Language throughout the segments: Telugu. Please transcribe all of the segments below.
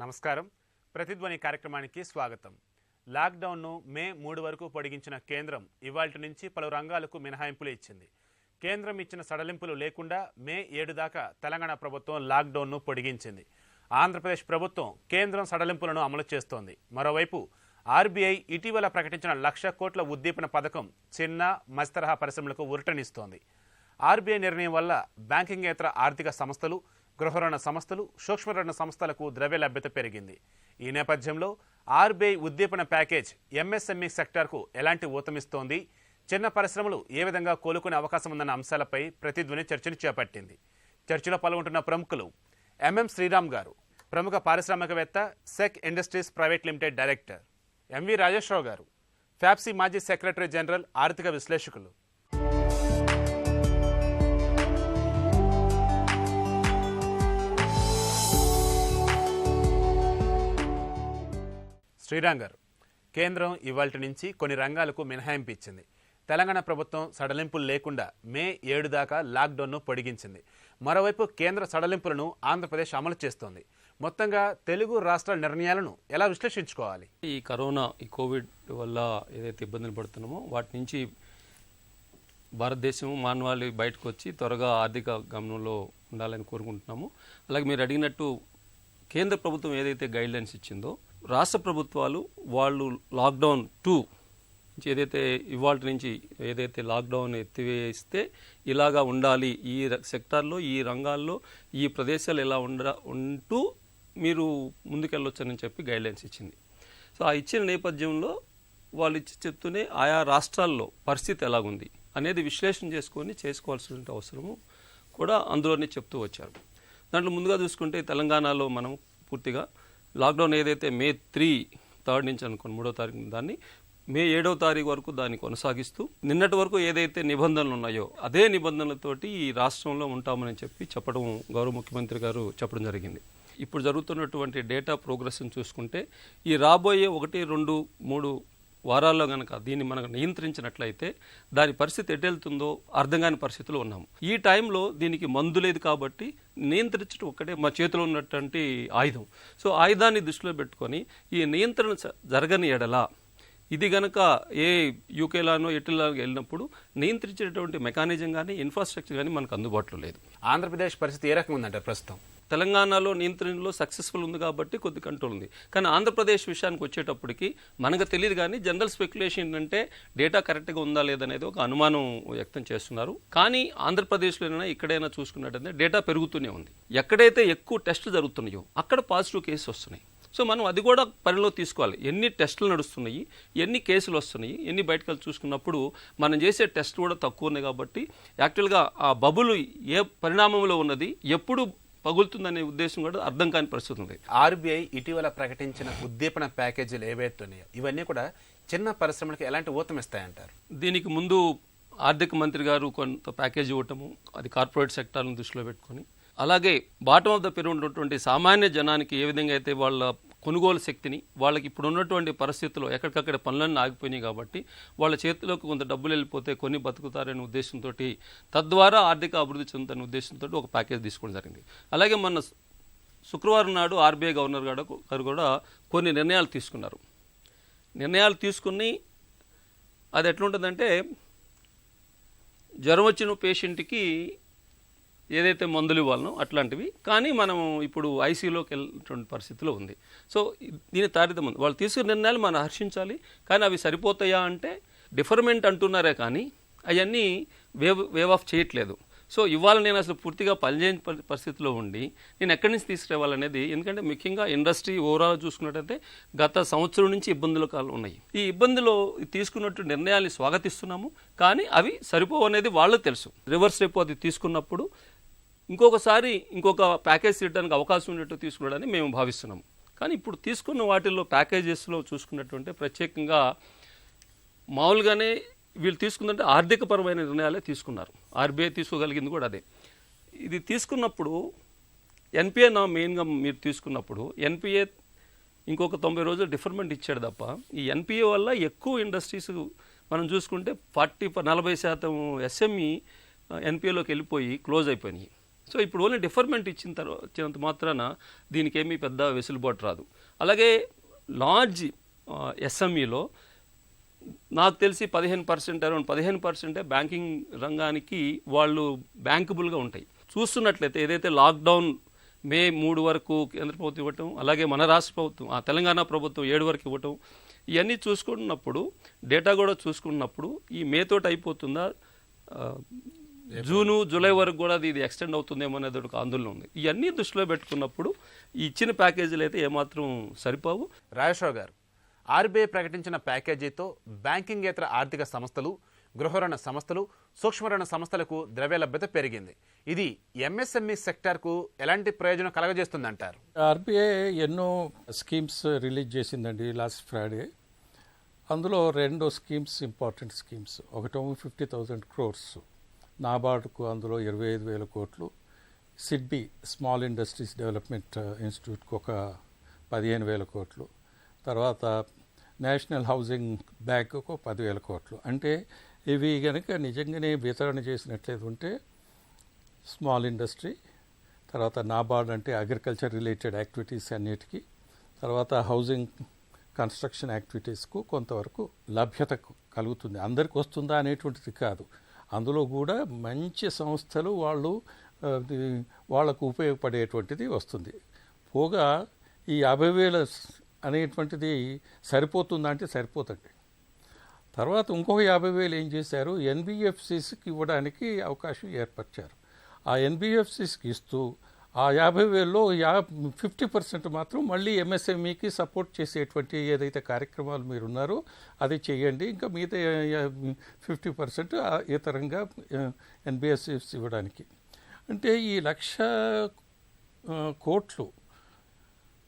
నమస్కారం. ప్రతిధ్వని కార్యక్రమానికి స్వాగతం. లాక్డౌన్ను మే 3 వరకు పొడిగించిన కేంద్రం ఇవాల్టి నుంచి పలు రంగాలకు మినహాయింపులు ఇచ్చింది. కేంద్రం ఇచ్చిన సడలింపులు లేకుండా మే 7 దాకా తెలంగాణ ప్రభుత్వం లాక్డౌన్ను పొడిగించింది. ఆంధ్రప్రదేశ్ ప్రభుత్వం కేంద్రం సడలింపులను అమలు చేస్తోంది. మరోవైపు ఆర్బీఐ ఇటీవల ప్రకటించిన 1,00,000 కోట్ల ఉద్దీపన పథకం చిన్న మధ్యతరహా పరిశ్రమలకు ఊరటనిస్తోంది. ఆర్బీఐ నిర్ణయం వల్ల బ్యాంకింగేతర ఆర్థిక సంస్థలు, గృహ సంస్థలు, సూక్ష్మ సంస్థలకు ద్రవ్య లభ్యత పెరిగింది. ఈ నేపథ్యంలో ఆర్బీఐ ఉద్దీపన ప్యాకేజ్ ఎంఎస్ఎంఈ సెక్టార్కు ఎలాంటి ఊతమిస్తోంది, చిన్న పరిశ్రమలు ఏ విధంగా కోలుకునే అవకాశం ఉందన్న అంశాలపై ప్రతిధ్వని చర్చను చేపట్టింది. చర్చలో పాల్గొంటున్న ప్రముఖులు ఎంఎం శ్రీరామ్ గారు, ప్రముఖ పారిశ్రామికవేత్త, SEC industries private limited director, MV Rajeswararao గారు, ఫ్యాప్సీ మాజీ సెక్రటరీ జనరల్, ఆర్థిక విశ్లేషకులు. శ్రీరామ్ గారు, కేంద్రం ఇవాల్టి నుంచి కొన్ని రంగాలకు మినహాయింపు ఇచ్చింది. తెలంగాణ ప్రభుత్వం సడలింపులు లేకుండా మే 7 దాకా లాక్డౌన్ను పొడిగించింది. మరోవైపు కేంద్ర సడలింపులను ఆంధ్రప్రదేశ్ అమలు చేస్తోంది. మొత్తంగా తెలుగు రాష్ట్రాల నిర్ణయాలను ఎలా విశ్లేషించుకోవాలి? ఈ కరోనా, ఈ కోవిడ్ వల్ల ఏదైతే ఇబ్బందులు పడుతున్నామో వాటి నుంచి భారతదేశం మానవాళి బయటకు వచ్చి త్వరగా ఆర్థిక గమనంలో ఉండాలని కోరుకుంటున్నాము. అలాగే మీరు అడిగినట్టు కేంద్ర ప్రభుత్వం ఏదైతే గైడ్లైన్స్ ఇచ్చిందో, రాష్ట్ర ప్రభుత్వాలు వాళ్ళు లాక్డౌన్ 2 ఏదైతే ఇవాళ నుంచి ఏదైతే లాక్డౌన్ ఎత్తివేస్తే ఇలాగా ఉండాలి, ఈ సెక్టార్లో, ఈ రంగాల్లో, ఈ ప్రదేశాలు ఎలా ఉంటూ మీరు ముందుకెళ్ళొచ్చని చెప్పి గైడ్లైన్స్ ఇచ్చింది. సో ఆ ఇచ్చిన నేపథ్యంలో వాళ్ళు చెప్తూనే ఆయా రాష్ట్రాల్లో పరిస్థితి ఎలాగుంది అనేది విశ్లేషణ చేసుకొని చేసుకోవాల్సిన అవసరము కూడా అందులోనే చెప్తూ వచ్చారు. దాంట్లో ముందుగా చూసుకుంటే తెలంగాణలో మనం పూర్తిగా లాక్డౌన్ ఏదైతే మే 3 నుంచి అనుకోండి 3వ తారీఖు, దాన్ని మే 7వ తారీఖు వరకు దాన్ని కొనసాగిస్తూ నిన్నటి వరకు ఏదైతే నిబంధనలు ఉన్నాయో అదే నిబంధనలతోటి ఈ రాష్ట్రంలో ఉంటామని చెప్పడం గౌరవ ముఖ్యమంత్రి గారు చెప్పడం జరిగింది. ఇప్పుడు జరుగుతున్నటువంటి డేటా ప్రోగ్రెస్ని చూసుకుంటే ఈ రాబోయే 1, 2, 3 వారాల్లో కనుక దీన్ని మనకు నియంత్రించినట్లయితే దాని పరిస్థితి ఎటెళ్తుందో అర్థం కాని పరిస్థితిలో ఉన్నాము. ఈ టైంలో దీనికి మందు లేదు కాబట్టి నియంత్రించడం ఒక్కటే మా చేతిలో ఉన్నటువంటి ఆయుధం. సో ఆయుధాన్ని దృష్టిలో పెట్టుకొని ఈ నియంత్రణ జరగని ఎడలా ఇది గనక ఏ యూకేలానో ఎటులానో వెళ్ళినప్పుడు నియంత్రించేటువంటి మెకానిజం కానీ ఇన్ఫ్రాస్ట్రక్చర్ కానీ మనకు అందుబాటులో లేదు. ఆంధ్రప్రదేశ్ పరిస్థితి ఏ రకంగా ఉందంటే ప్రస్తుతం తెలంగాణలో నియంత్రణలో సక్సెస్ఫుల్ ఉంది కాబట్టి కొద్ది కంట్రోల్ ఉంది. కానీ ఆంధ్రప్రదేశ్ విషయానికి వచ్చేటప్పటికి మనకు తెలియదు. కానీ జనరల్ స్పెక్యులేషన్ ఏంటంటే డేటా కరెక్ట్గా ఉందా లేదనేది ఒక అనుమానం వ్యక్తం చేస్తున్నారు. కానీ ఆంధ్రప్రదేశ్లోనైనా ఇక్కడైనా చూసుకున్నట్టయితే డేటా పెరుగుతూనే ఉంది. ఎక్కడైతే ఎక్కువ టెస్టులు జరుగుతున్నాయో అక్కడ పాజిటివ్ కేసు వస్తున్నాయి. సో మనం అది కూడా పరిలో తీసుకోవాలి. ఎన్ని టెస్టులు నడుస్తున్నాయి, ఎన్ని కేసులు వస్తున్నాయి, ఎన్ని బయటకు వెళ్ళి చూసుకున్నప్పుడు మనం చేసే టెస్ట్ కూడా తక్కువ ఉన్నాయి. కాబట్టి యాక్చువల్గా ఆ బబుల్ ఏ పరిణామంలో ఉన్నది, ఎప్పుడు పగులుతుందనే ఉద్దేశం కూడా అర్థం కాని పరిస్థితి ఉంది. ఆర్బీఐ ఇటీవల ప్రకటించిన ఉద్దీపన ప్యాకేజీలు ఏవైతే ఉన్నాయో ఇవన్నీ కూడా చిన్న పరిశ్రమలకు ఎలాంటి ఊతమిస్తాయంటారు? దీనికి ముందు ఆర్థిక మంత్రి గారు కొంత ప్యాకేజీ ఇవ్వటము, అది కార్పొరేట్ సెక్టార్ను దృష్టిలో పెట్టుకొని, అలాగే బాటమ్ ఆఫ్ ద పెరుగు ఉన్నటువంటి సామాన్య జనానికి ఏ విధంగా అయితే వాళ్ళ కొనుగోలు శక్తిని, వాళ్ళకి ఇప్పుడు ఉన్నటువంటి పరిస్థితుల్లో ఎక్కడికక్కడ పనులన్నీ ఆగిపోయినాయి కాబట్టి వాళ్ళ చేతిలోకి కొంత డబ్బులు వెళ్ళిపోతే కొన్ని బతుకుతారనే ఉద్దేశంతో, తద్వారా ఆర్థిక అభివృద్ధి చెందుతున్న ఉద్దేశంతో ఒక ప్యాకేజ్ తీసుకోవడం జరిగింది. అలాగే మొన్న శుక్రవారం నాడు ఆర్బీఐ గవర్నర్ గారు కూడా కొన్ని నిర్ణయాలు తీసుకున్నారు. నిర్ణయాలు తీసుకుని అది ఎట్లుంటుందంటే జ్వరం వచ్చిన పేషెంట్కి ఏదైతే మందులు ఇవ్వాలనో అట్లాంటివి. కానీ మనం ఇప్పుడు ఐసీయూలోకి వెళ్ళినటువంటి పరిస్థితిలో ఉంది. సో దీని తారితం ఉంది. వాళ్ళు తీసుకున్న నిర్ణయాలు మనం హర్షించాలి. కానీ అవి సరిపోతాయా అంటే డిఫర్మెంట్ అంటున్నారే కానీ అవన్నీ వేవ్ ఆఫ్ చేయట్లేదు. సో ఇవాళ నేను అసలు పూర్తిగా పనిచేయని పరిస్థితిలో ఉండి నేను ఎక్కడి నుంచి తీసుకురావాలనేది, ఎందుకంటే ముఖ్యంగా ఇండస్ట్రీ ఓవరాల్ చూసుకున్నట్టయితే గత సంవత్సరం నుంచి ఇబ్బందులు ఉన్నాయి. ఈ ఇబ్బందులో తీసుకున్నట్టు నిర్ణయాన్ని స్వాగతిస్తున్నాము. కానీ అవి సరిపోవు అనేది వాళ్ళకు తెలుసు. రివర్స్ రేపు అది తీసుకున్నప్పుడు ఇంకొకసారి ఇంకొక ప్యాకేజ్ తీయడానికి అవకాశం ఉన్నట్టు తీసుకున్నాడని మేము భావిస్తున్నాము. కానీ ఇప్పుడు తీసుకున్న వాటిల్లో ప్యాకేజెస్లో చూసుకున్నట్టుంటే ప్రత్యేకంగా మామూలుగానే వీళ్ళు తీసుకుందంటే ఆర్థికపరమైన నిర్ణయాలే తీసుకున్నారు. ఆర్బీఐ తీసుకోగలిగింది కూడా అదే. ఇది తీసుకున్నప్పుడు ఎన్పిఏ మెయిన్గా మీరు తీసుకున్నప్పుడు ఎన్పిఏ ఇంకొక 90 రోజులు డిఫర్మెంట్ ఇచ్చాడు తప్ప ఈ ఎన్పిఏ వల్ల ఎక్కువ ఇండస్ట్రీస్ మనం చూసుకుంటే 40% ఎస్ఎంఈ ఎన్పిఏలోకి వెళ్ళిపోయి క్లోజ్ అయిపోయినాయి. సో ఇప్పుడు ఓన్లీ డిఫర్మెంట్ ఇచ్చినంత మాత్రాన దీనికి ఏమీ పెద్ద వెసులుబాటు రాదు. అలాగే లార్జ్ ఎస్ఎంఈలో నాకు తెలిసి 15% అరౌండ్ 15% బ్యాంకింగ్ రంగానికి వాళ్ళు బ్యాంకబుల్గా ఉంటాయి. చూస్తున్నట్లయితే ఏదైతే లాక్డౌన్ మే 3 వరకు కేంద్ర ప్రభుత్వం ఇవ్వటం, అలాగే మన రాష్ట్ర ప్రభుత్వం తెలంగాణ ప్రభుత్వం 7 వరకు ఇవ్వటం, ఇవన్నీ చూసుకున్నప్పుడు డేటా కూడా చూసుకున్నప్పుడు ఈ మే తోటి అయిపోతుందా, జూను జూలై వరకు కూడా ఇది ఎక్స్టెండ్ అవుతుందేమో అనేది ఒక ఆందోళన ఉంది. ఇవన్నీ దృష్టిలో పెట్టుకున్నప్పుడు ఈ ఇచ్చిన ప్యాకేజీలు అయితే ఏమాత్రం సరిపోవు. రాజేశ్వరరావు గారు, ఆర్బీఐ ప్రకటించిన ప్యాకేజీతో బ్యాంకింగేతర ఆర్థిక సంస్థలు, గృహ రుణ సంస్థలు, సూక్ష్మ రుణ సంస్థలకు ద్రవ్యలభ్యత పెరిగింది. ఇది ఎంఎస్ఎంఈ సెక్టార్కు ఎలాంటి ప్రయోజనం కలగజేస్తుందంటారు? ఆర్బీఐ ఎన్నో స్కీమ్స్ రిలీజ్ చేసిందండి లాస్ట్ ఫ్రైడే. అందులో 2 స్కీమ్స్ ఇంపార్టెంట్ స్కీమ్స్. ఒకటేమో 50,000 crores నాబార్డుకు, అందులో 25,000 కోట్లు. సిడ్బీ స్మాల్ ఇండస్ట్రీస్ డెవలప్మెంట్ ఇన్స్టిట్యూట్కు ఒక 15,000 కోట్లు. తర్వాత నేషనల్ హౌసింగ్ బ్యాంకుకు 10,000 కోట్లు. అంటే ఇవి కనుక నిజంగానే వితరణ చేసినట్లయితే ఉంటే స్మాల్ ఇండస్ట్రీ, తర్వాత నాబార్డ్ అంటే అగ్రికల్చర్ రిలేటెడ్ యాక్టివిటీస్ అన్నిటికీ, తర్వాత హౌసింగ్ కన్స్ట్రక్షన్ యాక్టివిటీస్కు కొంతవరకు లభ్యత కలుగుతుంది. అందరికి వస్తుందా అనేటువంటిది కాదు, అందులో కూడా మంచి సంస్థలు వాళ్లకు ఉపయోగపడేటువంటిది వస్తుంది. పోగా ఈ 50,000 అనేటువంటిది సరిపోతుందా అంటే సరిపోతుంది. తర్వాత ఇంకొక 50,000 ఏం చేశారు, ఎన్బిఎఫ్సిస్కి ఇవ్వడానికి అవకాశం ఏర్పరిచారు. ఆ ఎన్బిఎఫ్సిస్కి ఇస్తూ ఆ 50,000లో 50% మాత్రం మళ్ళీ ఎంఎస్ఎంఈకి సపోర్ట్ చేసేటువంటి ఏదైతే కార్యక్రమాలు మీరు ఉన్నారో అది చేయండి, ఇంకా మిగతా 50% ఇతరంగా ఎన్బిఎఫ్సిస్ ఇవ్వడానికి. అంటే ఈ 1,00,000 కోట్లు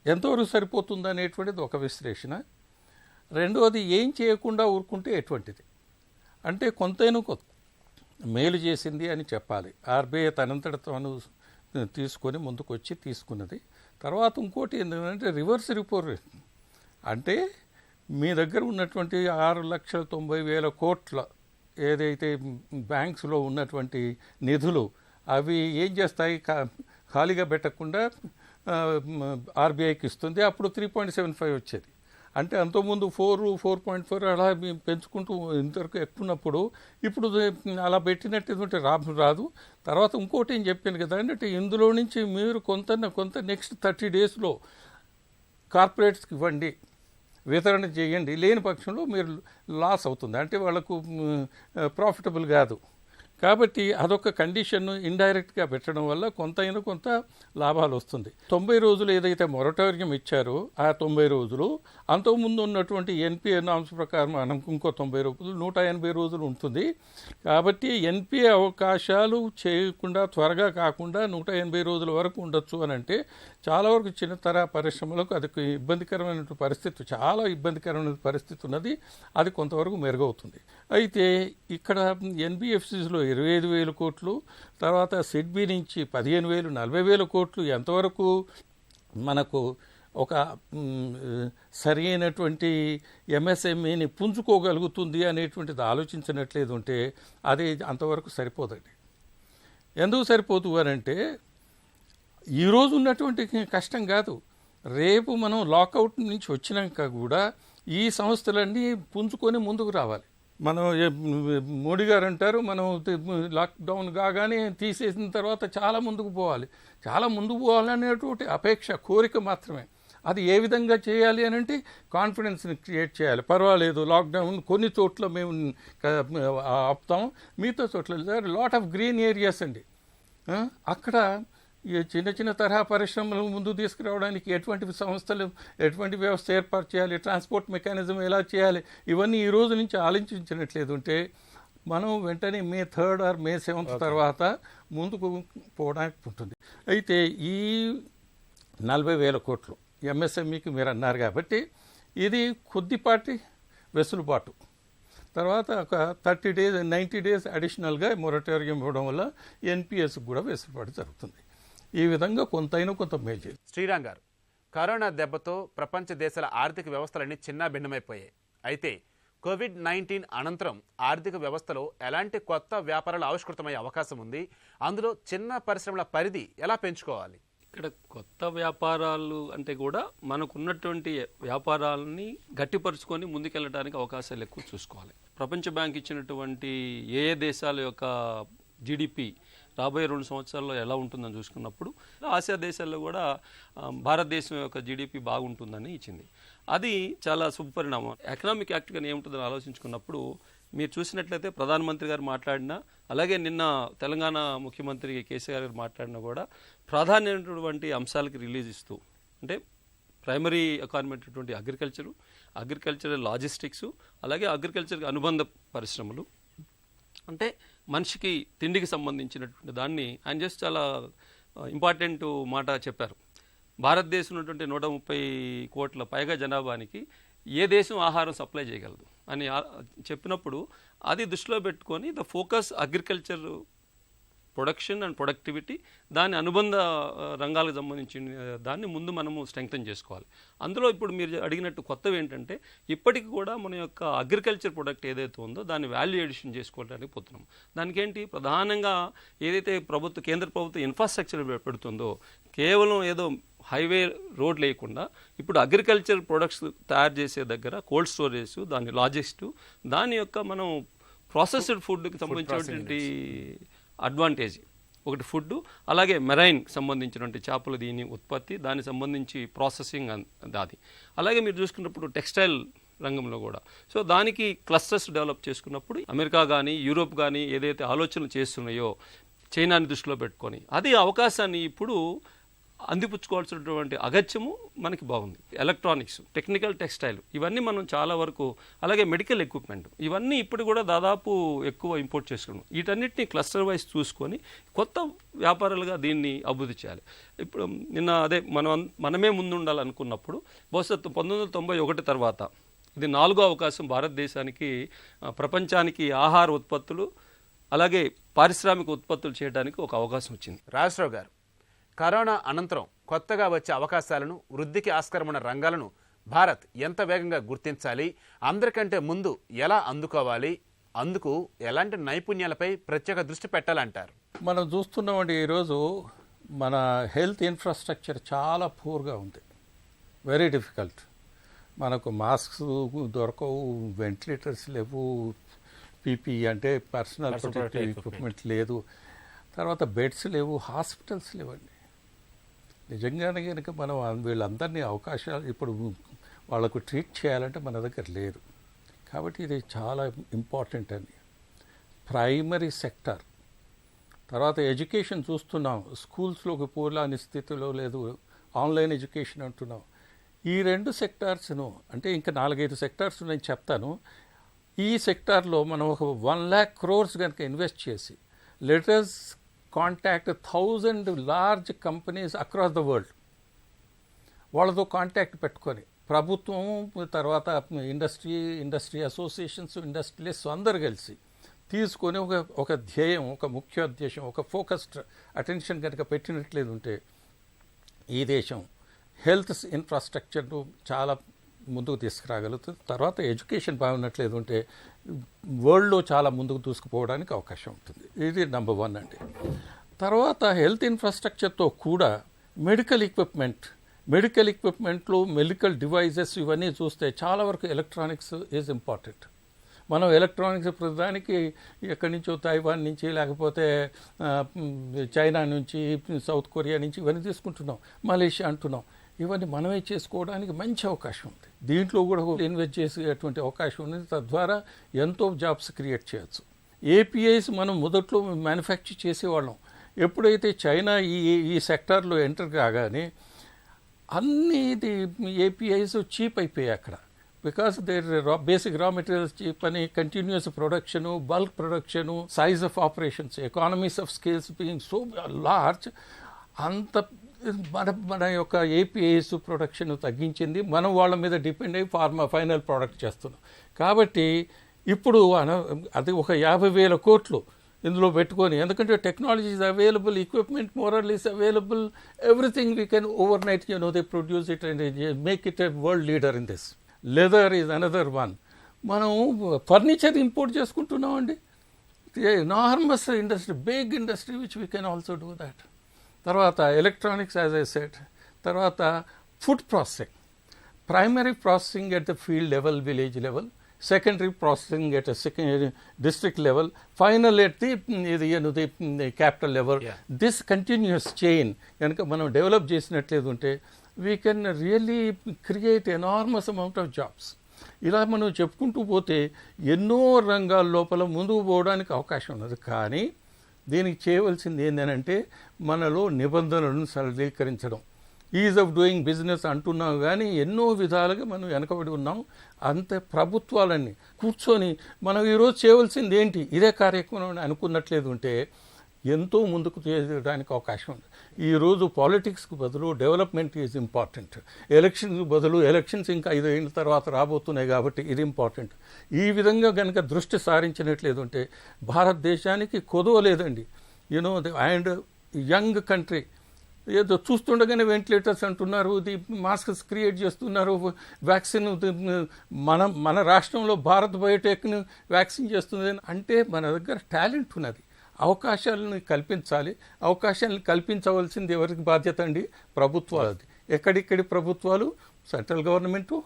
ఎంతవరకు సరిపోతుంది అనేటువంటిది ఒక విశ్లేషణ. రెండవది, ఏం చేయకుండా ఊరుకుంటే ఎటువంటిది అంటే కొంతైనా మేలు చేసింది అని చెప్పాలి. ఆర్బీఐ తనంతట తాను తీసుకొని ముందుకు వచ్చి తీసుకున్నది. తర్వాత ఇంకోటి ఏంటంటే రివర్స్ రిపో రేట్. అంటే మీ దగ్గర ఉన్నటువంటి 6,90,000 కోట్ల ఏదైతే బ్యాంక్స్లో ఉన్నటువంటి నిధులు అవి ఏం చేస్తాయి, ఖాళీగా పెట్టకుండా ఆర్బీఐకి ఇస్తుంది. అప్పుడు 3.75 వచ్చేది. అంటే అంతకుముందు 4.4 అలా పెంచుకుంటూ ఇంతవరకు ఎక్కున్నప్పుడు ఇప్పుడు అలా పెట్టినట్టు రాదు. తర్వాత ఇంకోటి ఏం చెప్పాను కదా అంటే ఇందులో నుంచి మీరు కొంత నెక్స్ట్ 30 daysలో కార్పొరేట్స్కి ఇవ్వండి, వితరణ చేయండి. లేని పక్షంలో మీరు లాస్ అవుతుంది, అంటే వాళ్ళకు ప్రాఫిటబుల్ కాదు. కాబట్టి అదొక కండిషన్ ఇండైరెక్ట్గా పెట్టడం వల్ల కొంత లాభాలు వస్తుంది. 90 రోజులు ఏదైతే మొరటోరియం ఇచ్చారో ఆ 90 రోజులు అంతకుముందు ఉన్నటువంటి ఎన్పిఏ నామ్స్ ప్రకారం ఇంకో 90 రోజులు 180 రోజులు ఉంటుంది. కాబట్టి ఎన్పిఏ అవకాశాలు చేయకుండా త్వరగా కాకుండా 180 రోజుల వరకు ఉండొచ్చు అని అంటే చాలా వరకు చిన్న తరహా పరిశ్రమలకు అది ఇబ్బందికరమైన పరిస్థితి, చాలా ఇబ్బందికరమైన పరిస్థితి ఉన్నది. అది కొంతవరకు మెరుగవుతుంది. అయితే ఇక్కడ ఎన్బిఎఫ్సిస్లో 25,000 కోట్లు, తర్వాత సిడ్బీ నుంచి 15,000, 40,000 కోట్లు ఎంతవరకు మనకు ఒక సరి అయినటువంటి ఎంఎస్ఎంఈని పుంజుకోగలుగుతుంది అనేటువంటిది ఆలోచించినట్లేదు ఉంటే అది అంతవరకు సరిపోదండి. ఎందుకు సరిపోదు అని అంటే ఈరోజు ఉన్నటువంటి కష్టం కాదు, రేపు మనం లాకౌట్ నుంచి వచ్చినాక కూడా ఈ సంస్థలన్నీ పుంజుకొని ముందుకు రావాలి. మనం మోడీ గారు అంటారు మనం లాక్డౌన్ కాగానే తీసేసిన తర్వాత చాలా ముందుకు పోవాలనేటువంటి అపేక్ష, కోరిక మాత్రమే. అది ఏ విధంగా చేయాలి అని అంటే కాన్ఫిడెన్స్ని క్రియేట్ చేయాలి. పర్వాలేదు లాక్డౌన్ కొన్ని చోట్ల మేము ఆపుతాం, మిగతా చోట్ల లాట్ ఆఫ్ గ్రీన్ ఏరియాస్ అండి, అక్కడ చిన్న తరహా పరిశ్రమలు ముందు తీసుకురావడానికి ఎటువంటి సంస్థలు, ఎటువంటి వ్యవస్థ ఏర్పాటు చేయాలి, ట్రాన్స్పోర్ట్ మెకానిజం ఎలా చేయాలి, ఇవన్నీ ఈ రోజు నుంచి ఆలోచించినట్లేదు ఉంటే మనం వెంటనే May 3rd or May 7th తర్వాత ముందుకు పోవడానికి ఉంటుంది. అయితే ఈ 40,000 కోట్లు ఎంఎస్ఎంఈకి మీరు అన్నారు కాబట్టి ఇది కొద్దిపాటి వెసులుబాటు. తర్వాత ఒక 30 days 90 days అడిషనల్గా మొరటోరియం ఇవ్వడం వల్ల ఎన్పిఎస్ కూడా వెసులుబాటు జరుగుతుంది. ఈ విధంగా కొంత మేలు చేయాలి. శ్రీరామ్ గారు, కరోనా దెబ్బతో ప్రపంచ దేశాల ఆర్థిక వ్యవస్థలన్నీ చిన్న భిన్నమైపోయాయి. అయితే కోవిడ్-19 అనంతరం ఆర్థిక వ్యవస్థలో ఎలాంటి కొత్త వ్యాపారాలు ఆవిష్కృతమయ్యే అవకాశం ఉంది? అందులో చిన్న పరిశ్రమల పరిధి ఎలా పెంచుకోవాలి? ఇక్కడ కొత్త వ్యాపారాలు అంటే కూడా మనకున్నటువంటి వ్యాపారాలని గట్టిపరుచుకొని ముందుకెళ్ళడానికి అవకాశాలు ఎక్కువ చూసుకోవాలి. ప్రపంచ బ్యాంక్ ఇచ్చినటువంటి ఏ దేశాల యొక్క జీడిపి రాబోయే 2 సంవత్సరాల్లో ఎలా ఉంటుందని చూసుకున్నప్పుడు ఆసియా దేశాల్లో కూడా భారతదేశం యొక్క జీడిపి బాగుంటుందని ఇచ్చింది. అది చాలా శుభపరిణామం. ఎకనామిక్ యాక్ట్ కానీ ఏముంటుందని ఆలోచించుకున్నప్పుడు మీరు చూసినట్లయితే ప్రధానమంత్రి గారు మాట్లాడినా, అలాగే నిన్న తెలంగాణ ముఖ్యమంత్రి కేసీఆర్ గారు మాట్లాడినా కూడా ప్రాధాన్యమైనటువంటి అంశాలకి రిలీజ్ ఇస్తూ, అంటే ప్రైమరీ ఎకానమీ అటువంటి అగ్రికల్చరల్ లాజిస్టిక్స్, అలాగే అగ్రికల్చర్కి అనుబంధ పరిశ్రమలు, అంటే మనిషికి తిండికి సంబంధించినటువంటి దాన్ని ఆయన జస్ట్ చాలా ఇంపార్టెంట్ మాట చెప్పారు. భారతదేశం ఉన్నటువంటి 130 కోట్ల పైగా జనాభానికి ఏ దేశం ఆహారం సప్లై చేయగలదు అని చెప్పినప్పుడు అది దృష్టిలో పెట్టుకొని the focus agriculture production and productivity, దాని అనుబంధ రంగాలకు సంబంధించిన దాన్ని ముందు మనము స్ట్రెంగ్తన్ చేసుకోవాలి. అందులో ఇప్పుడు మీరు అడిగినట్టు కొత్తవి ఏంటంటే ఇప్పటికి కూడా మన యొక్క అగ్రికల్చర్ ప్రొడక్ట్ ఏదైతే ఉందో దాన్ని వాల్యూ ఎడిషన్ చేసుకోవడానికి పోతున్నాం. దానికేంటి ప్రధానంగా ఏదైతే కేంద్ర ప్రభుత్వం ఇన్ఫ్రాస్ట్రక్చర్ పెడుతుందో, కేవలం ఏదో హైవే రోడ్ లేకుండా ఇప్పుడు అగ్రికల్చర్ ప్రొడక్ట్స్ తయారు చేసే దగ్గర కోల్డ్ స్టోరేజ్, దాని లాజిస్టు, దాని యొక్క మనం ప్రాసెస్డ్ ఫుడ్కి సంబంధించినటువంటి అడ్వాంటేజ్ ఒకటి ఫుడ్, అలాగే మెరైన్ సంబంధించినటువంటి చేపలు దీని ఉత్పత్తి, దానికి సంబంధించి ప్రాసెసింగ్ అది, అలాగే మీరు చూసుకున్నప్పుడు టెక్స్టైల్ రంగంలో కూడా. సో దానికి క్లస్టర్స్ డెవలప్ చేసుకున్నప్పుడు అమెరికా కానీ యూరోప్ కానీ ఏదైతే ఆలోచనలు చేస్తున్నాయో చైనాని దృష్టిలో పెట్టుకొని అది అవకాశాన్ని ఇప్పుడు అందిపుచ్చుకోవాల్సినటువంటి అగత్యము మనకి బాగుంది. ఎలక్ట్రానిక్స్, టెక్నికల్, టెక్స్టైల్ ఇవన్నీ మనం చాలా వరకు, అలాగే మెడికల్ ఎక్విప్మెంట్ ఇవన్నీ ఇప్పుడు కూడా దాదాపు ఎక్కువ ఇంపోర్ట్ చేసుకున్నాం. వీటన్నిటిని క్లస్టర్ వైజ్ చూసుకొని కొత్త వ్యాపారాలుగా దీన్ని అభివృద్ధి చేయాలి. ఇప్పుడు నిన్న అదే మనమే ముందు ఉండాలనుకున్నప్పుడు బహుశా 1991 తర్వాత ఇది 4వ అవకాశం భారతదేశానికి ప్రపంచానికి ఆహార ఉత్పత్తులు అలాగే పారిశ్రామిక ఉత్పత్తులు చేయడానికి ఒక అవకాశం వచ్చింది. రాజరావు గారు, కరోనా అనంతరం కొత్తగా వచ్చే అవకాశాలను, వృద్ధికి ఆస్కారం ఉన్న రంగాలను భారత్ ఎంత వేగంగా గుర్తించాలి, అందరికంటే ముందు ఎలా అందుకోవాలి, అందుకు ఎలాంటి నైపుణ్యాలపై ప్రత్యేక దృష్టి పెట్టాలంటారు? మనం చూస్తున్నామండి ఈరోజు మన హెల్త్ ఇన్ఫ్రాస్ట్రక్చర్ చాలా పూర్గా ఉంది, వెరీ డిఫికల్ట్. మనకు మాస్క్స్ దొరకవు, వెంటిలేటర్స్ లేవు, పీపీ అంటే పర్సనల్ ప్రొటెక్టివ్ ఎక్విప్మెంట్ లేదు, తర్వాత బెడ్స్ లేవు, హాస్పిటల్స్ లేవండి. నిజంగానే కనుక మనం వీళ్ళందరినీ అవకాశాలు ఇప్పుడు వాళ్ళకు ట్రీట్ చేయాలంటే మన దగ్గర లేదు. కాబట్టి ఇది చాలా ఇంపార్టెంట్ అండి. ప్రైమరీ సెక్టర్, తర్వాత ఎడ్యుకేషన్ చూస్తున్నాం, స్కూల్స్లోకి పోలాని స్థితిలో లేదు, ఆన్లైన్ ఎడ్యుకేషన్ అంటున్నాం. ఈ 2 సెక్టార్స్ను, అంటే ఇంకా 4-5 సెక్టార్స్ నేను చెప్తాను. ఈ సెక్టార్లో మనం ఒక 1 lakh crores కనుక ఇన్వెస్ట్ చేసి letters contact 1000 large companies across the world, వాళ్ళతో కాంటాక్ట్ పెట్టుకొని ప్రభుత్వం, తర్వాత ఇండస్ట్రీ అసోసియేషన్స్, ఇండస్ట్రియలిస్ట్స్ అందరు కలిసి తీసుకొని ఒక ధ్యేయం, ఒక ముఖ్య ఉద్దేశం, ఒక ఫోకస్డ్ అటెన్షన్ కనుక పెట్టినట్లేదు ఉంటే ఈ దేశం హెల్త్ ఇన్ఫ్రాస్ట్రక్చర్ను చాలా ముందుకు తీసుకురాగలుగుతుంది. తర్వాత ఎడ్యుకేషన్ బాగున్నట్లేదు ఉంటే వరల్డ్లో చాలా ముందుకు దూసుకుపోవడానికి అవకాశం ఉంటుంది. ఇది నెంబర్ 1 అండి. తర్వాత హెల్త్ ఇన్ఫ్రాస్ట్రక్చర్తో కూడా మెడికల్ ఎక్విప్మెంట్లు, మెడికల్ డివైజెస్ ఇవన్నీ చూస్తే చాలా వరకు ఎలక్ట్రానిక్స్ ఈజ్ ఇంపార్టెంట్. మనం ఎలక్ట్రానిక్స్ ప్రతిదానికి ఎక్కడి నుంచో తైవాన్ నుంచి, లేకపోతే చైనా నుంచి, సౌత్ కొరియా నుంచి ఇవన్నీ తీసుకుంటున్నాం, మలేషియా అంటున్నాం. ఇవన్నీ మనమే చేసుకోవడానికి మంచి అవకాశం ఉంది. దీంట్లో కూడా ఇన్వెస్ట్ చేసేటువంటి అవకాశం ఉంది. తద్వారా ఎంతో జాబ్స్ క్రియేట్ చేయొచ్చు. ఏపీఐస్ మనం మొదట్లో మ్యానుఫ్యాక్చర్ చేసేవాళ్ళం. ఎప్పుడైతే చైనా ఈ సెక్టార్లో ఎంటర్ కాగానే అన్ని ఏపీఐస్ చీప్ అయిపోయాయి అక్కడ. Because there basic raw materials cheap అని, continuous production, bulk production, size of operations, economies of scales being so large, అంత మన యొక్క ఏపీఐస్ ప్రొడక్షన్ తగ్గించింది. మనం వాళ్ళ మీద డిపెండ్ అయ్యి ఫైనల్ ప్రోడక్ట్ చేస్తున్నాం. కాబట్టి ఇప్పుడు అది ఒక 50,000 కోట్లు ఇందులో పెట్టుకొని, ఎందుకంటే technology is available, equipment morally is available, everything we can overnight, they produce it and make it a world leader in this. Leather is another one. మనం ఫర్నిచర్ ఇంపోర్ట్ చేసుకుంటున్నామండి. Enormous industry, big industry which we can also do that. తర్వాత ఎలక్ట్రానిక్స్ యాజ్ ఐ సెడ్, తర్వాత food processing, primary processing at the field level, village level, secondary processing at a district level, final at the capital level. Yeah. This continuous chain కనుక మనం డెవలప్ చేసినట్లేదు ఉంటే we can really create enormous amount of jobs. ఇలా మనం చెప్పుకుంటూ పోతే ఎన్నో రంగాల లోపల ముందుకు పోవడానికి అవకాశం ఉన్నది. కానీ దీనికి చేయవలసింది ఏంటంటే మనలో నిబంధనలను సరళీకరించడం. ఈజ్ ఆఫ్ డూయింగ్ బిజినెస్ అంటున్నాం కానీ ఎన్నో విధాలుగా మనం వెనకబడి ఉన్నాం. అంత ప్రభుత్వాలన్నీ కూర్చొని మనం ఈరోజు చేయవలసింది ఏంటి, ఇదే కార్యక్రమం అనుకున్నట్లేదు ఉంటే ఎంతో ముందుకు చేయడానికి అవకాశం ఉంది. ఈరోజు పాలిటిక్స్కు బదులు డెవలప్మెంట్ ఈజ్ ఇంపార్టెంట్. ఎలక్షన్కి బదులు ఎలక్షన్స్ ఇంకా 5 ఏళ్ళ తర్వాత రాబోతున్నాయి కాబట్టి ఇది ఇంపార్టెంట్. ఈ విధంగా కనుక దృష్టి సారించినట్లేదు ఉంటే భారతదేశానికి కొదవలేదండి. యూనో అండ్ యంగ్ కంట్రీ, ఏదో చూస్తుండగానే వెంటిలేటర్స్ అంటున్నారు, ఇది మాస్క్స్ క్రియేట్ చేస్తున్నారు, వ్యాక్సిన్ మన రాష్ట్రంలో భారత్ బయోటెక్ను వ్యాక్సిన్ చేస్తుంది అంటే మన దగ్గర టాలెంట్ ఉన్నది. అవకాశాలను కల్పించాలి. అవకాశాలను కల్పించవలసింది ఎవరికి బాధ్యత అండి? ప్రభుత్వాలది. ఎక్కడిక్కడి ప్రభుత్వాలు? Central government,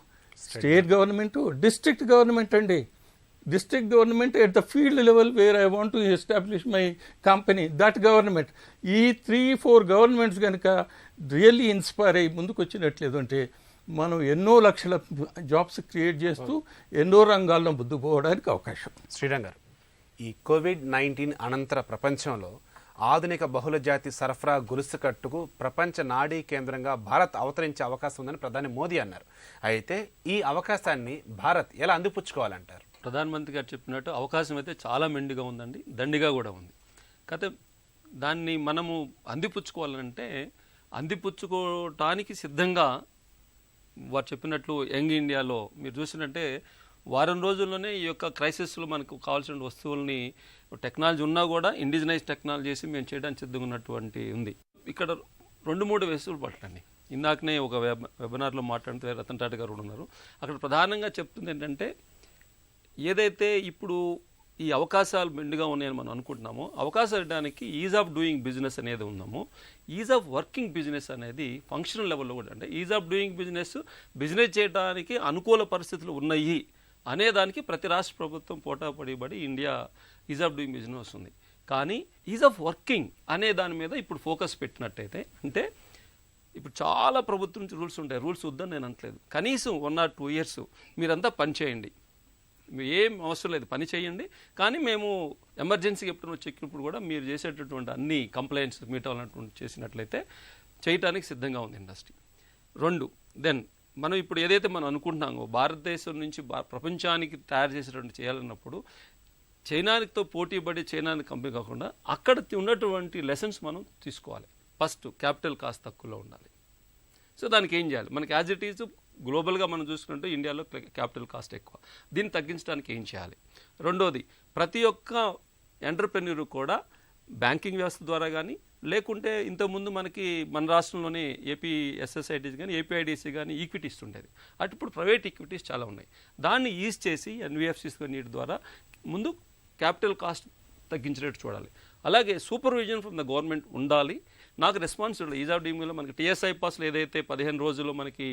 state government, district government అండి. district government at the field level where I want to establish my company, that government. ఈ 3-4 గవర్నమెంట్స్ కనుక రియల్లీ ఇన్స్పైర్ అయ్యి ముందుకు వచ్చినట్లేదు అంటే మనం ఎన్నో లక్షల జాబ్స్ క్రియేట్ చేస్తూ ఎన్నో రంగాల్లో ముందుకు పోవడానికి అవకాశం. శ్రీరామ్ గారు, ఈ కోవిడ్-19 అనంతర ప్రపంచంలో ఆధునిక బహుళజాతి సరఫరా గొలుసుకట్టుకు ప్రపంచ నాడీ కేంద్రంగా భారత్ అవతరించే అవకాశం ఉందని ప్రధాని మోదీ అన్నారు. అయితే ఈ అవకాశాన్ని భారత్ ఎలా అందిపుచ్చుకోవాలంటారు? ప్రధానమంత్రి గారు చెప్పినట్టు అవకాశం అయితే చాలా మెండుగా ఉందండి, దండిగా కూడా ఉంది. కాకపోతే దాన్ని మనము అందిపుచ్చుకోవాలంటే అందిపుచ్చుకోవటానికి సిద్ధంగా వారు చెప్పినట్లు యంగ్ ఇండియాలో మీరు చూసినట్టే వారం రోజుల్లోనే ఈ యొక్క క్రైసిస్లో మనకు కావాల్సిన వస్తువుల్ని టెక్నాలజీ ఉన్నా కూడా ఇండిజినైజ్ టెక్నాలజీ చేసి మేము చేయడానికి సిద్ధంగా ఉన్నటువంటి ఉంది. ఇక్కడ 2-3 వెసులు పట్టండి. ఇందాకనే ఒక వెబినార్లో మాట్లాడితే రతన్ టాటా గారు ఉన్నారు. అక్కడ ప్రధానంగా చెప్తుంది ఏంటంటే ఏదైతే ఇప్పుడు ఈ అవకాశాలు మెండుగా ఉన్నాయని మనం అనుకుంటున్నామో అవకాశాలు ఇవ్వడానికి ఈజ్ ఆఫ్ డూయింగ్ బిజినెస్ అనేది ఉందాము. ఈజ్ ఆఫ్ వర్కింగ్ బిజినెస్ అనేది ఫంక్షనల్ లెవెల్లో కూడా అంటే ఈజ్ ఆఫ్ డూయింగ్ బిజినెస్ చేయడానికి అనుకూల పరిస్థితులు ఉన్నాయి అనేదానికి ప్రతి రాష్ట్ర ప్రభుత్వం పోటాపడిబడి India is of doing business వస్తుంది. కానీ ఈజ్ ఆఫ్ వర్కింగ్ అనే దాని మీద ఇప్పుడు ఫోకస్ పెట్టినట్టయితే అంటే ఇప్పుడు చాలా ప్రభుత్వం నుంచి రూల్స్ ఉంటాయి. రూల్స్ వద్దని నేను అనట్లేదు. కనీసం 1 or 2 years మీరంతా పనిచేయండి, ఏం అవసరం లేదు, పని చేయండి. కానీ మేము ఎమర్జెన్సీకి ఎప్పుడైనా చెక్కినప్పుడు కూడా మీరు చేసేటటువంటి అన్ని కంప్లైంట్స్ మీట్ అవ్వాలన్నటువంటి చేసినట్లయితే చేయడానికి సిద్ధంగా ఉంది ఇండస్ట్రీ. 2 దెన్ మనం ఇప్పుడు ఏదైతే మనం అనుకుంటున్నామో భారతదేశం నుంచి ప్రపంచానికి తయారు చేసేటువంటి చేయాలన్నప్పుడు చైనాతో పోటీ పడి చైనాని కంపెనీ కాకుండా అక్కడ ఉన్నటువంటి లెసన్స్ మనం తీసుకోవాలి. ఫస్ట్ క్యాపిటల్ కాస్ట్ తక్కువలో ఉండాలి. సో దానికి ఏం చేయాలి? మనకి యాజ్ ఇట్ ఈజ్ గ్లోబల్గా మనం చూసుకుంటే ఇండియాలో క్యాపిటల్ కాస్ట్ ఎక్కువ, దీన్ని తగ్గించడానికి ఏం చేయాలి? 2వది ప్రతి ఒక్క ఎంటర్ప్రెన్యూర్ కూడా బ్యాంకింగ్ వ్యవస్థ ద్వారా కానీ లేకుంటే ఇంతకుముందు మనకి మన రాష్ట్రంలోనే ఏపీ ఎస్ఎస్ఐటీస్ కానీ ఏపీఐడిసి కానీ ఈక్విటీస్ ఉండేది. అటు ఇప్పుడు ప్రైవేట్ ఈక్విటీస్ చాలా ఉన్నాయి. దాన్ని ఈజ్ చేసి ఎన్బిఎఫ్సిస్ నీటి ద్వారా ముందు క్యాపిటల్ కాస్ట్ తగ్గించేటట్టు చూడాలి. అలాగే సూపర్విజన్ ఫ్రమ్ ద గవర్నమెంట్ ఉండాలి. నాకు రెస్పాన్సిబిలిటీ ఈజ్ ఆఫ్ డూయింగ్లో మనకి టీఎస్ఐ పాస్లో ఏదైతే 15 రోజుల్లో మనకి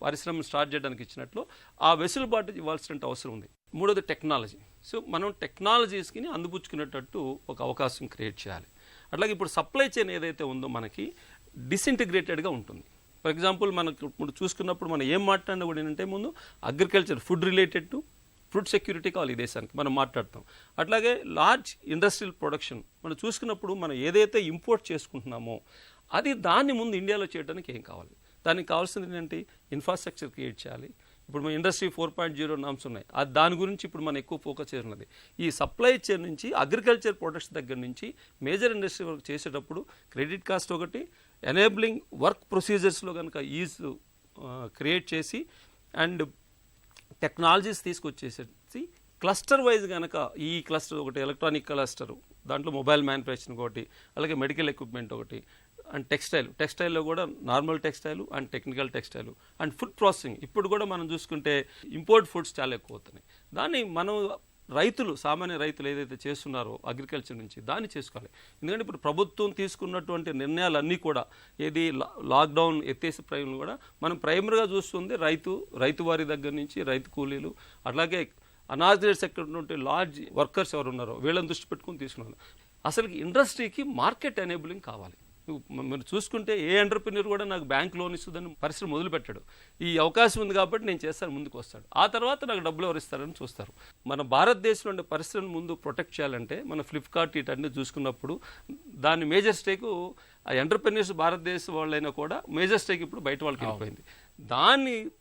పరిశ్రమ స్టార్ట్ చేయడానికి ఇచ్చినట్లు ఆ వెసులుబాటు ఇవ్వాల్సిన అవసరం ఉంది. 3వది టెక్నాలజీ. సో మనం టెక్నాలజీస్కి అందిపుచ్చుకునేటట్టు ఒక అవకాశం క్రియేట్ చేయాలి. అట్లాగే ఇప్పుడు సప్లై చైన్ ఏదైతే ఉందో మనకి డిసింటిగ్రేటెడ్గా ఉంటుంది. ఫర్ ఎగ్జాంపుల్ మనకు ఇప్పుడు చూసుకున్నప్పుడు మనం ఏం మాట్లాడినా కూడా ఏంటంటే ముందు agriculture food related to food security కావాలి ఈ దేశానికి మనం మాట్లాడతాం. అట్లాగే లార్జ్ ఇండస్ట్రియల్ ప్రొడక్షన్ మనం చూసుకున్నప్పుడు మనం ఏదైతే ఇంపోర్ట్ చేసుకుంటున్నామో అది దాన్ని ముందు ఇండియాలో చేయడానికి ఏం కావాలి? దానికి కావాల్సింది ఏంటంటే ఇన్ఫ్రాస్ట్రక్చర్ క్రియేట్ చేయాలి. ఇప్పుడు మన ఇండస్ట్రీ 4.0 నామ్స్ ఉన్నాయి, అది దాని గురించి ఇప్పుడు మనం ఎక్కువ ఫోకస్ చేస్తున్నది. ఈ సప్లై చైన్ నుంచి అగ్రికల్చర్ ప్రొడక్ట్స్ దగ్గర నుంచి మేజర్ ఇండస్ట్రీ వర్క్ చేసేటప్పుడు క్రెడిట్ కాస్ట్ ఒకటి, ఎనేబులింగ్ వర్క్ ప్రొసీజర్స్లో కనుక ఈజ్ క్రియేట్ చేసి అండ్ టెక్నాలజీస్ తీసుకొచ్చేసి క్లస్టర్ వైజ్ కనుక ఈ క్లస్టర్ ఒకటి ఎలక్ట్రానిక్ క్లస్టర్, దాంట్లో మొబైల్ మ్యానుఫ్యాక్చరింగ్ ఒకటి, అలాగే మెడికల్ ఎక్విప్మెంట్ ఒకటి, అండ్ టెక్స్టైల్లో కూడా normal textile and technical textile and food processing. ఇప్పుడు కూడా మనం చూసుకుంటే ఇంపోర్ట్ ఫుడ్స్ చాలా ఎక్కువ అవుతున్నాయి. దాన్ని మనం సామాన్య రైతులు ఏదైతే చేస్తున్నారో అగ్రికల్చర్ నుంచి దాన్ని చేసుకోవాలి. ఎందుకంటే ఇప్పుడు ప్రభుత్వం తీసుకున్నటువంటి నిర్ణయాలన్నీ కూడా ఏది లాక్డౌన్ ఎత్తేసే ప్రైమ్లు కూడా మనం ప్రైమరీగా చూస్తుంది రైతు వారి దగ్గర నుంచి రైతు కూలీలు, అట్లాగే అనాథరైజ్డ్ సెక్టర్ నుండి లార్జ్ వర్కర్స్ ఎవరు ఉన్నారో వీళ్ళని దృష్టి పెట్టుకుని తీసుకున్నారు. అసలు ఇండస్ట్రీకి మార్కెట్ ఎనేబులింగ్ కావాలి. మీరు చూసుకుంటే ఏ ఎంటర్ప్రినర్ కూడా నాకు బ్యాంక్ లోన్ ఇస్తుందని పరిశ్రమ మొదలు పెట్టాడు. ఈ అవకాశం ఉంది కాబట్టి నేను చేస్తాను ముందుకు వస్తాడు. ఆ తర్వాత నాకు డబ్బులు ఎవరు ఇస్తారని చూస్తారు. మన భారతదేశంలో ఉండే పరిశ్రమను ముందు ప్రొటెక్ట్ చేయాలంటే మన ఫ్లిప్కార్ట్ ఇటన్నీ చూసుకున్నప్పుడు దాని మేజర్ స్టేకు ఆ ఎంటర్ప్రినర్స్ భారతదేశం వాళ్ళైనా కూడా మేజర్ స్టేక్ ఇప్పుడు బయట వాళ్ళకి వెళ్ళిపోయింది.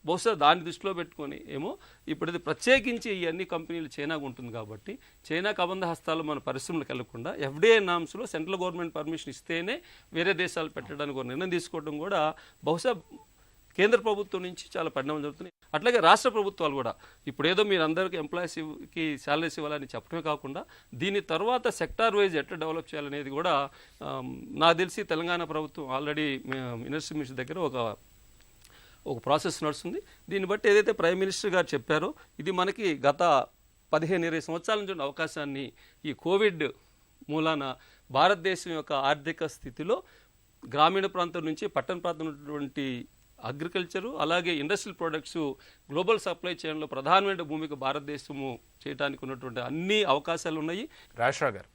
బహుశా దాన్ని దృష్టిలో పెట్టుకొని ఏమో ఇప్పుడు ఇది ప్రత్యేకించి ఈ అన్ని కంపెనీలు చైనాకు ఉంటుంది కాబట్టి చైనాకు అబంధ హస్తాలు మన పరిశ్రమలకు వెళ్లకుండా ఎఫ్డీఐ నామ్స్లో సెంట్రల్ గవర్నమెంట్ పర్మిషన్ ఇస్తేనే వేరే దేశాలు పెట్టడానికి ఒక నిర్ణయం తీసుకోవడం కూడా బహుశా కేంద్ర ప్రభుత్వం నుంచి చాలా పరిణామం జరుగుతుంది. అట్లాగే రాష్ట్ర ప్రభుత్వాలు కూడా ఇప్పుడు ఏదో మీరు అందరికీ ఎంప్లాయీస్కి శాలరీస్ ఇవ్వాలని చెప్పడమే కాకుండా దీని తర్వాత సెక్టార్ వైజ్ ఎట్లా డెవలప్ చేయాలనేది కూడా నాకు తెలిసి తెలంగాణ ప్రభుత్వం ఆల్రెడీ మినిస్టర్ మినిస్టర్ దగ్గర ఒక ప్రాసెస్ నడుస్తుంది. దీన్ని బట్టి ఏదైతే ప్రైమ్ మినిస్టర్ గారు చెప్పారో ఇది మనకి గత 15-20 సంవత్సరాల నుంచి ఉన్న అవకాశాన్ని ఈ కోవిడ్ మూలాన భారతదేశం యొక్క ఆర్థిక స్థితిలో గ్రామీణ ప్రాంతం నుంచి పట్టణ ప్రాంతం ఉన్నటువంటి అగ్రికల్చరు అలాగే ఇండస్ట్రియల్ ప్రొడక్ట్స్ గ్లోబల్ సప్లై చైన్లో ప్రధానమైన భూమిక భారతదేశము చేయడానికి ఉన్నటువంటి అన్ని అవకాశాలు ఉన్నాయి. రాజశేఖర్ గారు,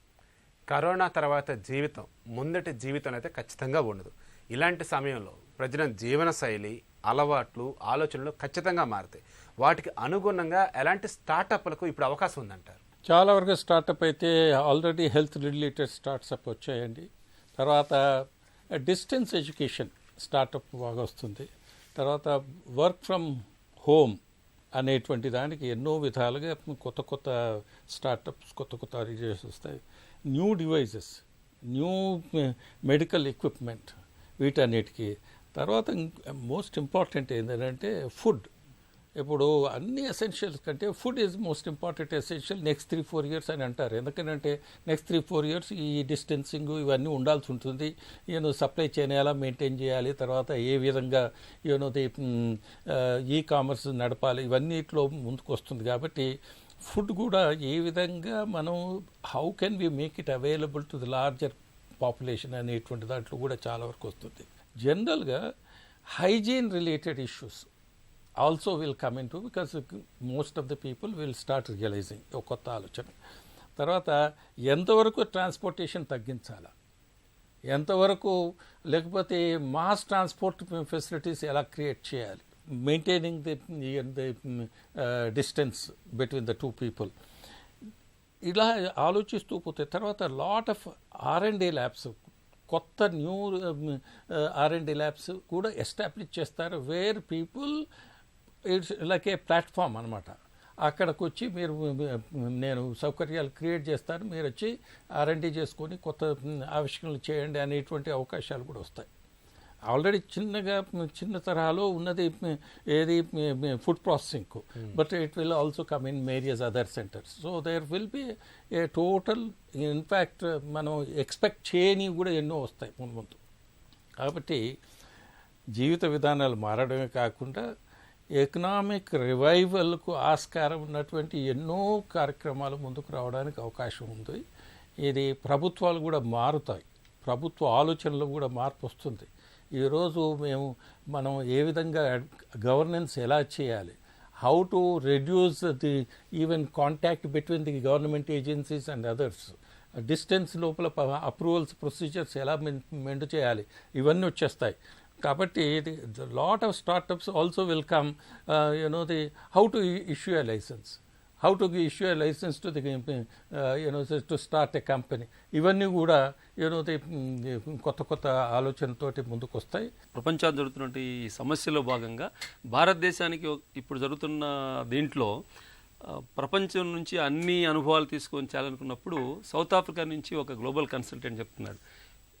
కరోనా తర్వాత జీవితం ముందటి జీవితం అయితే ఖచ్చితంగా ఉండదు. ఇలాంటి సమయంలో ప్రజల జీవన శైలి, అలవాట్లు, ఆలోచనలు ఖచ్చితంగా మారుతాయి. వాటికి అనుగుణంగా ఎలాంటి స్టార్టప్లకు ఇప్పుడు అవకాశం ఉందంటారు? చాలా వరకు స్టార్టప్ అయితే ఆల్రెడీ హెల్త్ రిలేటెడ్ స్టార్ట్అప్ వచ్చాయండి. తర్వాత డిస్టెన్స్ ఎడ్యుకేషన్ స్టార్టప్ బాగా వస్తుంది. తర్వాత వర్క్ ఫ్రమ్ హోమ్ అనేటువంటి దానికి ఎన్నో విధాలుగా కొత్త స్టార్టప్స్ కొత్త ఐడియాస్ వస్తాయి. New devices, new medical equipment, వీటన్నిటికీ. తర్వాత మోస్ట్ ఇంపార్టెంట్ ఏంటంటే ఫుడ్. ఇప్పుడు అన్ని ఎసెన్షియల్స్ కంటే food is most important essential next 3-4 years అని అంటారు. ఎందుకంటే నెక్స్ట్ 3-4 years ఈ డిస్టెన్సింగ్ ఇవన్నీ ఉండాల్సి ఉంటుంది. సప్లై చైన్ ఎలా మెయింటైన్ చేయాలి, తర్వాత ఏ విధంగా ఈ కామర్స్ నడపాలి, ఇవన్నిట్లో ముందుకు వస్తుంది. కాబట్టి ఫుడ్ కూడా ఏ విధంగా మనం how can we make it available to the larger population అనేటువంటి దాంట్లో కూడా చాలా వరకు వస్తుంది. జనరల్గా hygiene related issues also will come in to, because most of the people will start realising ఒక కొత్త ఆలోచన. తర్వాత ఎంతవరకు ట్రాన్స్పోర్టేషన్ తగ్గించాలా, ఎంతవరకు, లేకపోతే మాస్ ట్రాన్స్పోర్ట్ ఫెసిలిటీస్ ఎలా క్రియేట్ చేయాలి, maintaining the distance between the 2 people, ఇలా ఆలోచిస్తూ పోతే తర్వాత లాట్ ఆఫ్ R&D ల్యాబ్స్, కొత్త న్యూ R&D ల్యాబ్స్ కూడా ఎస్టాబ్లిష్ చేస్తారు. Where people it's like A platform అనమాట. అక్కడికి వచ్చి నేను సౌకర్యాలు క్రియేట్ చేస్తాను, మీరు వచ్చి R&D చేసుకొని కొత్త ఆవిష్కరణలు చేయండి అనేటువంటి అవకాశాలు కూడా వస్తాయి. ఆల్రెడీ చిన్న తరహాలో ఉన్నది ఏది food processing, but it will also come in various other centres. So there will be a total, in fact మనం ఎక్స్పెక్ట్ చేయని కూడా ఎన్నో వస్తాయి ముందు. కాబట్టి జీవిత విధానాలు మారడమే కాకుండా ఎకనామిక్ రివైవల్కు ఆస్కారం ఉన్నటువంటి ఎన్నో కార్యక్రమాలు ముందుకు రావడానికి అవకాశం ఉంది. ఇది ప్రభుత్వాలు కూడా మారుతాయి, ప్రభుత్వ ఆలోచనలు కూడా మార్పు వస్తుంది. ఈరోజు మనం ఏ విధంగా గవర్నెన్స్ ఎలా చేయాలి, how to reduce the even contact between the government agencies and others, distance లోపల అప్రూవల్స్ ప్రొసీజర్స్ ఎలా మెండు చేయాలి, ఇవన్నీ వచ్చేస్తాయి. కాబట్టి lot of startups also will come, how to issue a licence, how to issue a licence to the to start a company, ఇవన్నీ కూడా కొత్త ఆలోచనతోటి ముందుకు వస్తాయి. ప్రపంచాలు జరుగుతున్న ఈ సమస్యలో భాగంగా భారతదేశానికి ఇప్పుడు జరుగుతున్న దీంట్లో ప్రపంచం నుంచి అన్ని అనుభవాలు తీసుకొని చేయాలనుకున్నప్పుడు సౌత్ ఆఫ్రికా నుంచి ఒక గ్లోబల్ కన్సల్టెంట్ చెప్తున్నాడు,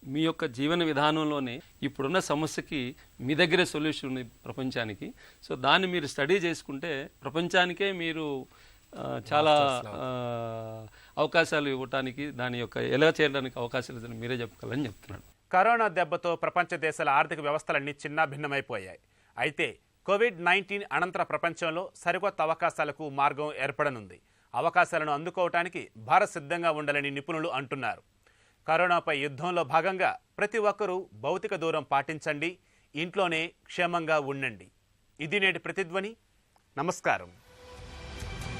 మీ యొక్క జీవన విధానంలోనే ఇప్పుడున్న సమస్యకి మీ దగ్గరే సొల్యూషన్ ఉంది ప్రపంచానికి. సో దాన్ని మీరు స్టడీ చేసుకుంటే ప్రపంచానికే మీరు చాలా అవకాశాలు ఇవ్వటానికి, దాని యొక్క ఎలా చేయడానికి అవకాశాలు మీరే చెప్పగలని చెప్తున్నాడు. కరోనా దెబ్బతో ప్రపంచ దేశాల ఆర్థిక వ్యవస్థలన్నీ చిన్నాభిన్నమైపోయాయి. అయితే కోవిడ్-19 అనంతర ప్రపంచంలో సరికొత్త అవకాశాలకు మార్గం ఏర్పడనుంది. అవకాశాలను అందుకోవటానికి భారత్ సిద్ధంగా ఉండాలని నిపుణులు అంటున్నారు. కరోనాపై యుద్ధంలో భాగంగా ప్రతి ఒక్కరూ భౌతిక దూరం పాటించండి, ఇంట్లోనే క్షేమంగా ఉండండి. ఇది నేటి ప్రతిధ్వని. నమస్కారం.